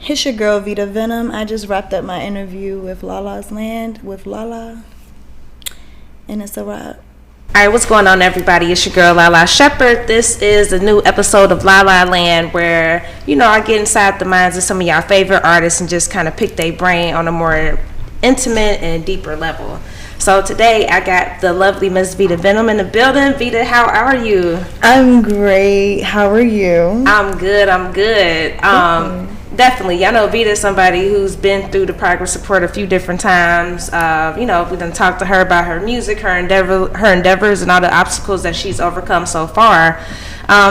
It's your girl Veeta Venom. I just wrapped up my interview with Lalaa Land with Lalaa, and it's a wrap. All right, what's going on, everybody? It's your girl Lalaa Shepard. This is a new episode of Lalaa Land where, I get inside the minds of some of y'all favorite artists and just kind of pick their brain on a more intimate and deeper level. So today I got the lovely Miss Veeta Venom in the building. Veeta, how are you? I'm great. How are you? I'm good. Definitely. Y'all know Veeta is somebody who's been through the progress report a few different times. We done talked to her about her music, her endeavors, and all the obstacles that she's overcome so far.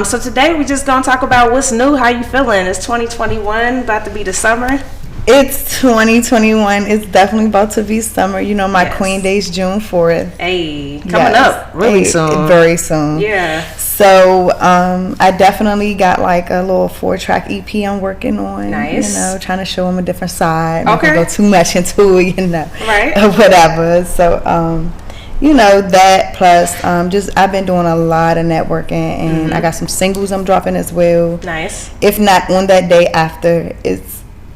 So today we just gonna talk about what's new. How you feeling? It's 2021, about to be the summer. It's 2021. It's definitely about to be summer. My Yes. Queen Day's June 4th. Hey, coming up really soon. Very soon. Yeah. So I definitely got like a little 4-track EP I'm working on. Nice. Trying to show them a different side. Okay. Not gonna go too much into it, Right. Whatever. So that plus I've been doing a lot of networking, and I got some singles I'm dropping as well. Nice. If not on that day after, it's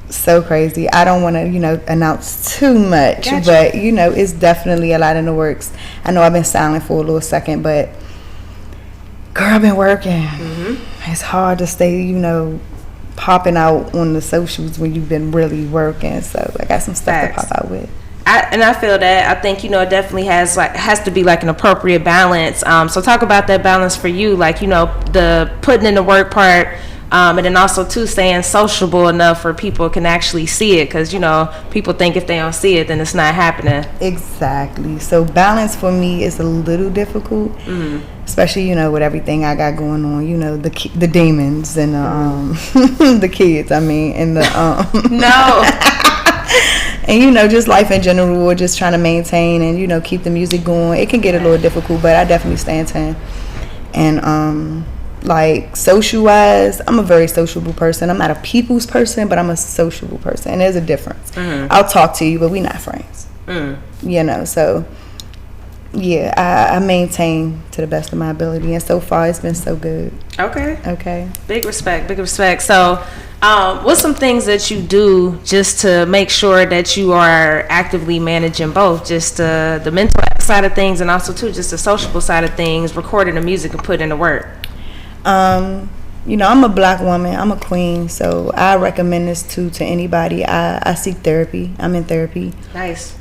so crazy. I don't want to announce too much. Gotcha. But it's definitely a lot in the works. I know I've been silent for a little second, but girl, I've been working. It's hard to stay popping out on the socials when you've been really working. So I got some stuff Facts. to pop out with. I feel that. I think it definitely has to be like an appropriate balance. So talk about that balance for you, the putting in the work part, and then also too staying sociable enough where people can actually see it, because people think if they don't see it then it's not happening. Exactly. So balance for me is a little difficult, especially with everything I got going on. The demons and the kids. I mean, and the No. and just life in general, or just trying to maintain and keep the music going. It can get a little difficult, but I definitely stay in 10. And social wise, I'm a very sociable person. I'm not a people's person, but I'm a sociable person, and there's a difference. I'll talk to you, but we're not friends. So yeah, I maintain to the best of my ability, and so far it's been so good. Okay. Big respect. So what's some things that you do just to make sure that you are actively managing both, just the mental side of things and also too just the sociable side of things, recording the music and putting in the work? I'm a black woman. I'm a queen, so I recommend this to anybody. I seek therapy. I'm in therapy. Nice.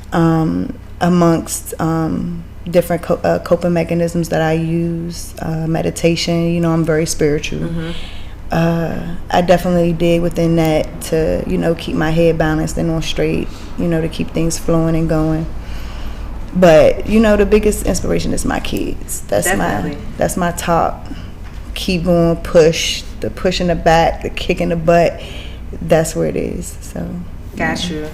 Amongst different coping mechanisms that I use, meditation. I'm very spiritual. I definitely did within that to keep my head balanced and on straight. To keep things flowing and going. But the biggest inspiration is my kids. That's my top. Keep going, push in the back, the kick in the butt. That's where it is. So got you.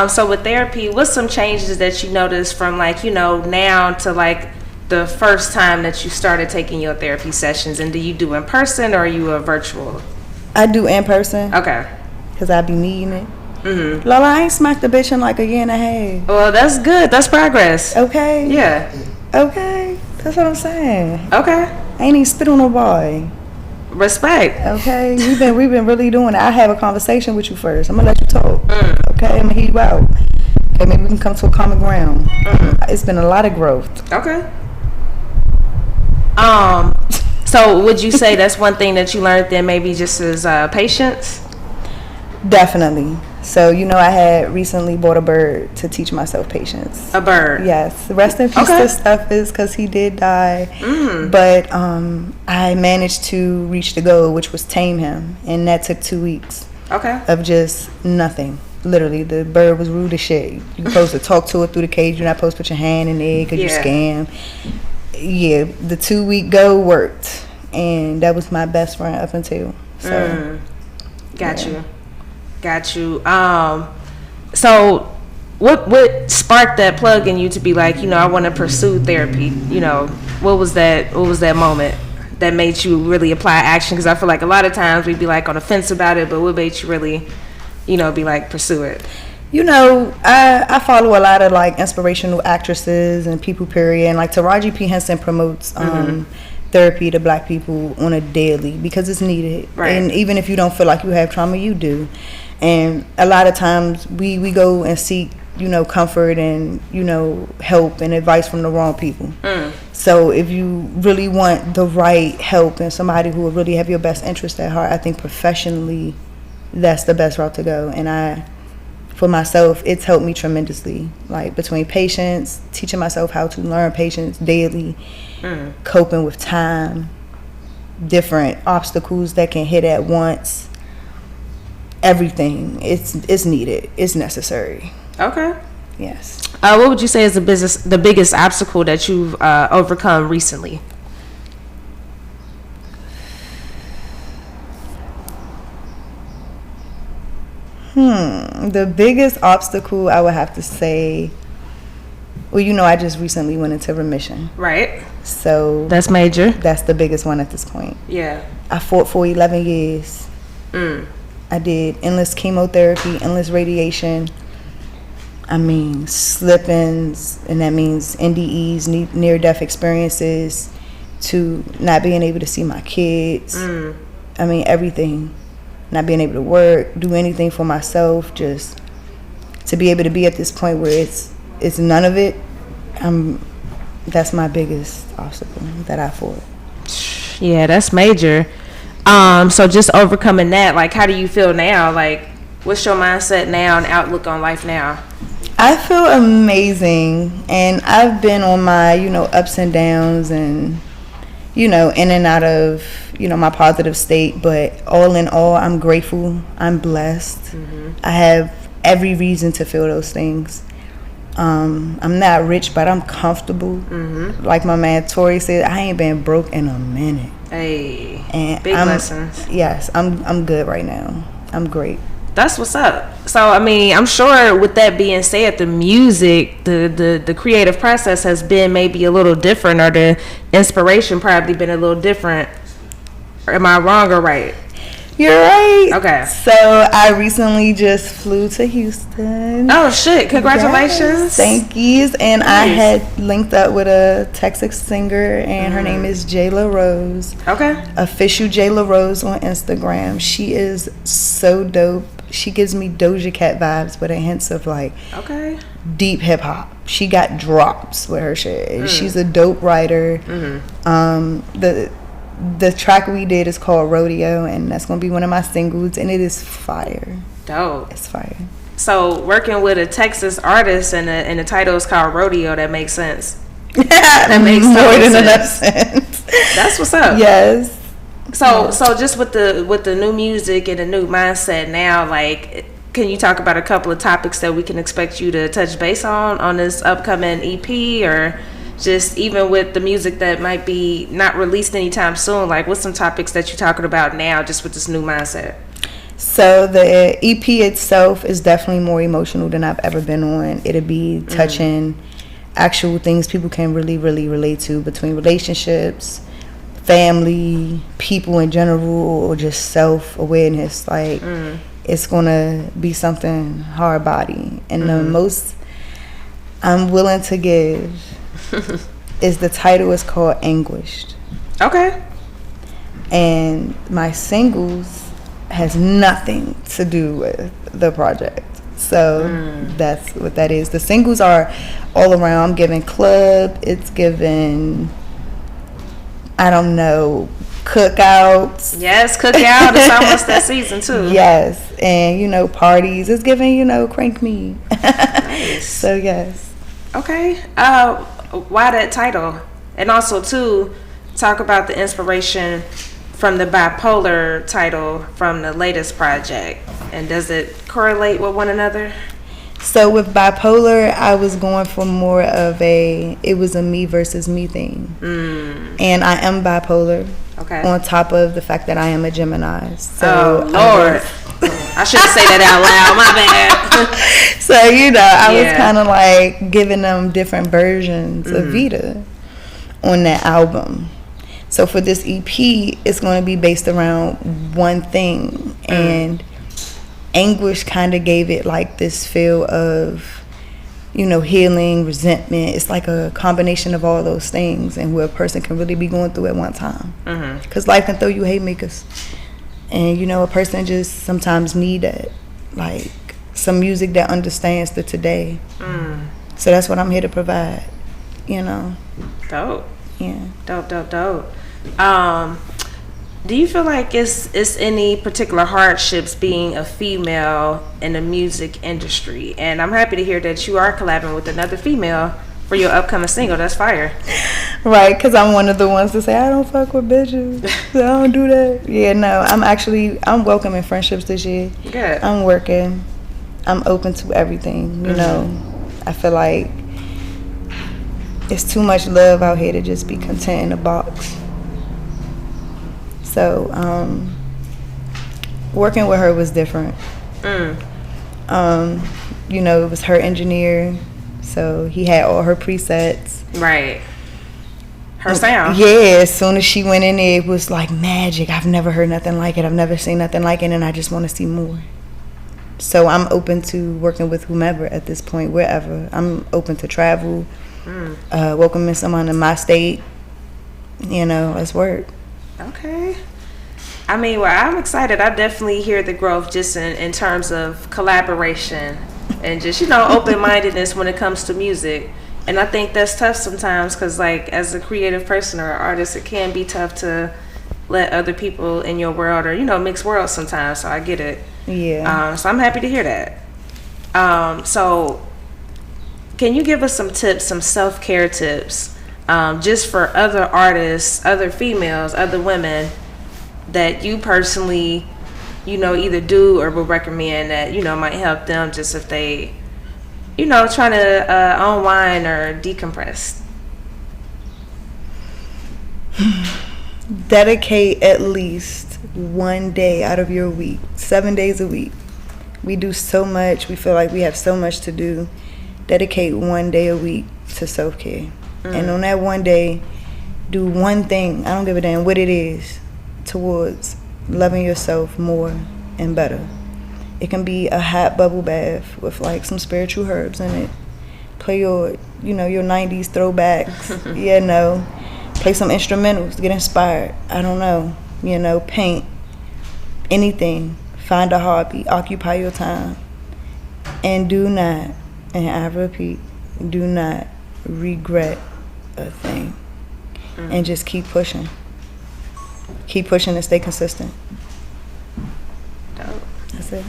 So with therapy, what's some changes that you noticed from now to the first time that you started taking your therapy sessions? And do you do in person or are you a virtual? I do in person. Okay. Because I be needing it. Lalaa, I ain't smacked the bitch in like a year and a half. Well, that's good. That's progress. Okay. Yeah. Okay. That's what I'm saying. Okay. I ain't even spit on no boy. Respect. Okay. We've been really doing it. I have a conversation with you first. I'm gonna let you talk. Okay. I'm gonna hear you out. Okay. Maybe we can come to a common ground. It's been a lot of growth. Okay. So would you say that's one thing that you learned then, maybe just as patience? Definitely. So I had recently bought a bird to teach myself patience. A bird? Yes. Rest in peace to Stuffus, because he did die. But I managed to reach the goal, which was tame him, and that took 2 weeks. Okay. Of just nothing. Literally, the bird was rude as shit. You're supposed to talk to it through the cage. You're not supposed to put your hand in there because you scam. Yeah, the 2-week goal worked, and that was my best friend up until. So. Got you. So what sparked that plug in you to be like, I want to pursue therapy? What was that moment that made you really apply action? Because I feel like a lot of times we'd be like on the fence about it, but what made you really, be like pursue it? I follow a lot of inspirational actresses and people, period. And Taraji P. Henson promotes therapy to Black people on a daily because it's needed. Right. And even if you don't feel like you have trauma, you do. And a lot of times we go and seek, comfort and, help and advice from the wrong people. So if you really want the right help and somebody who will really have your best interest at heart, I think professionally that's the best route to go. And for myself, it's helped me tremendously. Like between patience, teaching myself how to learn patience daily, coping with time, different obstacles that can hit at once. Everything. It's needed. It's necessary. Okay. Yes. What would you say is the biggest obstacle that you've overcome recently? The biggest obstacle I would have to say, well, I just recently went into remission. Right. So that's major. That's the biggest one at this point. Yeah. I fought for 11 years. I did endless chemotherapy, endless radiation. Slip-ins, and that means NDEs, near-death experiences, to not being able to see my kids. Everything. Not being able to work, do anything for myself, just to be able to be at this point where it's none of it. That's my biggest obstacle that I fought. Yeah, that's major. So just overcoming that, like, how do you feel now? Like, what's your mindset now and outlook on life now? I feel amazing, and I've been on my, ups and downs and, in and out of, my positive state, but all in all, I'm grateful. I'm blessed. I have every reason to feel those things. I'm not rich, but I'm comfortable. Like my man Tori said, I ain't been broke in a minute. Hey, and big lessons. Yes, I'm good right now. I'm great. That's what's up. So I'm sure with that being said, the music, the creative process has been maybe a little different, or the inspiration probably been a little different. Am I wrong or right? You're right. Okay. So I recently just flew to Houston. Oh shit! Congratulations. Yes, thank you. And nice. I had linked up with a Texas singer, and her name is Jayla Rose. Okay. Official Jayla Rose on Instagram. She is so dope. She gives me Doja Cat vibes with a hints of deep hip hop. She got drops with her shit. She's a dope writer. The track we did is called Rodeo, and that's gonna be one of my singles, and it is fire. Dope. It's fire. So working with a Texas artist and the title is called Rodeo, that makes sense. That makes more than enough sense. That's what's up. Yes. So just with the new music and the new mindset now, like, can you talk about a couple of topics that we can expect you to touch base on this upcoming EP, or just even with the music that might be not released anytime soon? Like, what's some topics that you're talking about now just with this new mindset? So the EP itself is definitely more emotional than I've ever been on. It'll be touching actual things people can really, really relate to, between relationships, family, people in general, or just self-awareness. Like, it's gonna be something hard body. And the most I'm willing to give is the title is called Anguished. Okay. And my singles has nothing to do with the project. So that's what that is. The singles are all around. I'm giving club, it's giving, I don't know, cookouts. Yes, cookout is almost that season too. Yes, and parties. It's giving, crank me. Nice. So yes. Okay. Why that title? And also too, talk about the inspiration from the BiPolar title from the latest project, and does it correlate with one another? So with BiPolar, I was going for more of it was a me versus me thing. And I am bipolar. Okay. On top of the fact that I am a Gemini. So Lord. I shouldn't say that out loud, my bad. So, I was kind of like giving them different versions of Veeta on that album. So for this EP, it's going to be based around one thing. And Anguish kind of gave it like this feel of, healing, resentment. It's like a combination of all those things, and where a person can really be going through at one time. Because life can throw you haymakers, and a person just sometimes need that, like some music that understands the today. So that's what I'm here to provide. Dope. Yeah. Dope. Do you feel like it's any particular hardships being a female in the music industry? And I'm happy to hear that you are collabing with another female for your upcoming single. That's fire. Right, because I'm one of the ones to say, I don't fuck with bitches. I don't do that. Yeah, no, I'm welcoming friendships this year. Good. I'm working. I'm open to everything, I feel like it's too much love out here to just be content in a box. So, working with her was different. It was her engineer, so he had all her presets. Right. Her sound. Yeah, as soon as she went in there, it was like magic. I've never heard nothing like it. I've never seen nothing like it, and I just want to see more. So I'm open to working with whomever at this point, wherever. I'm open to travel, welcoming someone in my state. Let's work. Okay. I mean, well, I'm excited. I definitely hear the growth just in terms of collaboration and just, open-mindedness when it comes to music. And I think that's tough sometimes because, like, as a creative person or an artist, it can be tough to let other people in your world or, mix worlds sometimes. So I get it. Yeah. So I'm happy to hear that. So can you give us some tips, some self-care tips, just for other artists, other females, other women that you personally, either do or would recommend that, might help them just if they, trying to unwind or decompress? Dedicate at least one day out of your week, 7 days a week. We do so much. We feel like we have so much to do. Dedicate one day a week to self-care. And on that one day, do one thing, I don't give a damn what it is, towards loving yourself more and better. It can be a hot bubble bath with like some spiritual herbs in it. Play your 90s throwbacks. Play some instrumentals, get inspired. I don't know, paint, anything. Find a hobby, occupy your time. And do not, and I repeat, do not regret a thing. And just keep pushing. Keep pushing and stay consistent. Dope. That's it.